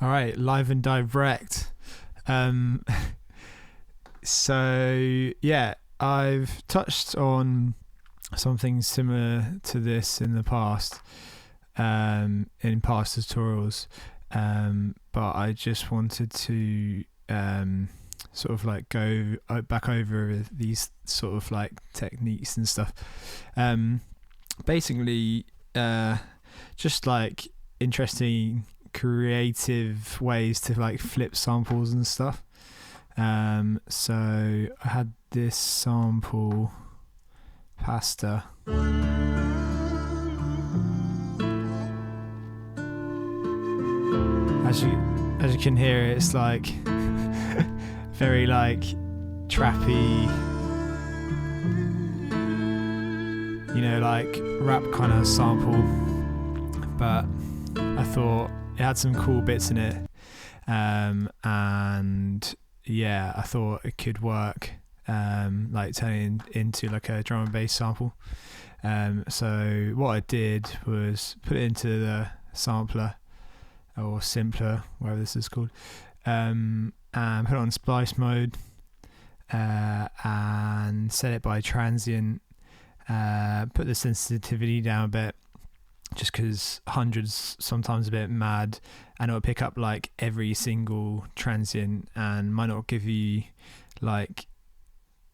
All right, live and direct. So yeah, I've touched on something similar to this in the past, in past tutorials, but I just wanted to sort of like go back over these sort of like techniques and stuff. Basically, just like interesting creative ways to like flip samples and stuff. So I had this sample pasta. As you can hear, it's like very like trappy, you know, like rap kind of sample, but I thought it had some cool bits in it, and yeah, I thought it could work, like turning into like a drum and bass sample. So what I did was put it into the sampler or simpler, whatever this is called, and put it on splice mode, and set it by transient. Put the sensitivity down a bit, just because 100's sometimes a bit mad, and it'll pick up like every single transient and might not give you like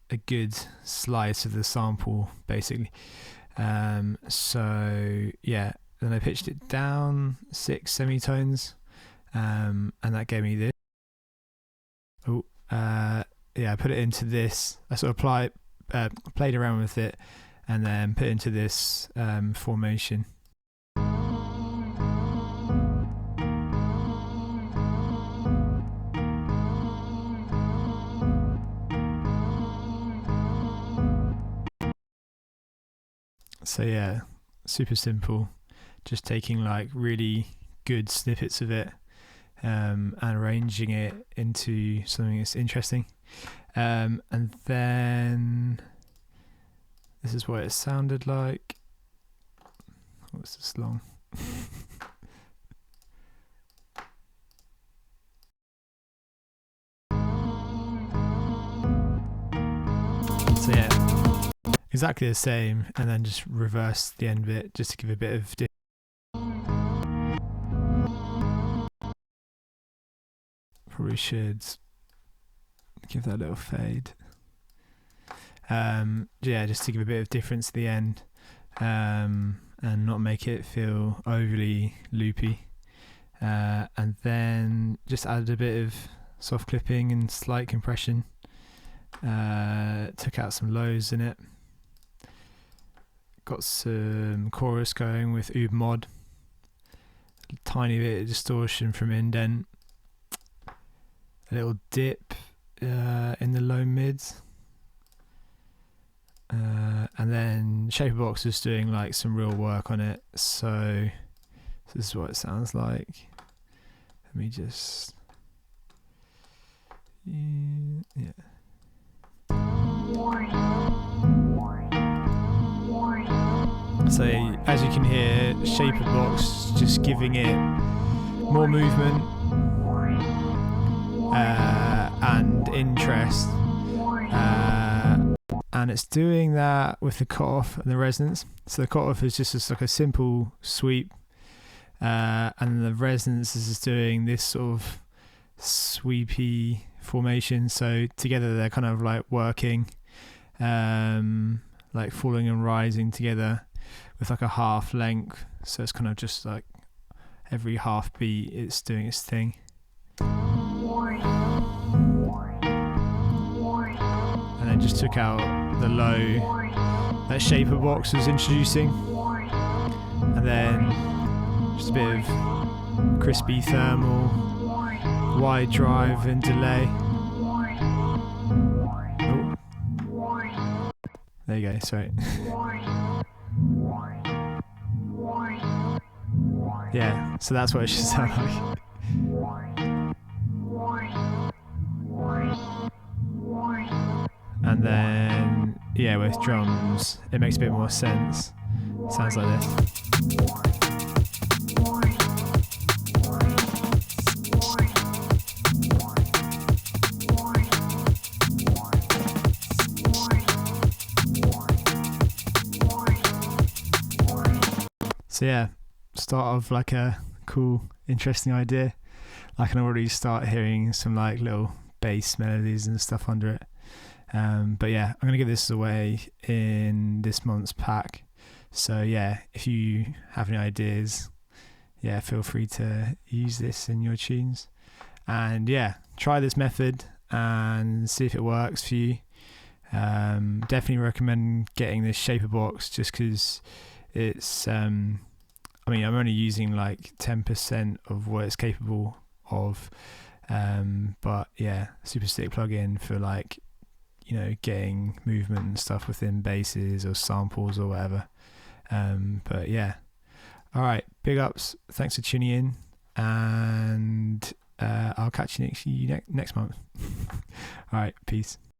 a good slice of the sample basically. So yeah, then I pitched it down 6 semitones, and that gave me this. Yeah, I put it into this. I sort of played around with it, and then put it into this formation. So yeah, super simple, just taking like really good snippets of it, and arranging it into something that's interesting, and then this is what it sounded like. What's this long? So yeah, exactly the same, and then just reverse the end bit just to give a bit of probably should give that a little fade. Yeah, just to give a bit of difference at the end, and not make it feel overly loopy, and then just added a bit of soft clipping and slight compression. Took out some lows in it, got some chorus going with Ub Mod, a tiny bit of distortion from indent, a little dip in the low mids, and then Shaperbox is doing like some real work on it. So this is what it sounds like. Let me just yeah. So as you can hear, Shaperbox just giving it more movement and interest, and it's doing that with the cutoff and the resonance. So the cutoff is just like a simple sweep, and the resonance is just doing this sort of sweepy formation. So together they're kind of like working, like falling and rising together with like a half length. So it's kind of just like every half beat it's doing its thing. And then just took out the low that Shaperbox was introducing, and then just a bit of crispy thermal, wide drive and delay. Oh. There you go, sorry. Yeah, so that's what it should sound like. And then, yeah, with drums, it makes a bit more sense. Sounds like this. So yeah, start of like a cool, interesting idea. I can already start hearing some like little bass melodies and stuff under it. But yeah, I'm gonna give this away in this month's pack. So yeah, if you have any ideas, yeah, feel free to use this in your tunes. And yeah, try this method and see if it works for you. Definitely recommend getting this shaper box just because it's I mean, I'm only using like 10% of what it's capable of, but yeah, super stick plugin for like, you know, getting movement and stuff within basses or samples or whatever. But yeah, all right, big ups, thanks for tuning in, and I'll catch you next month. All right, peace.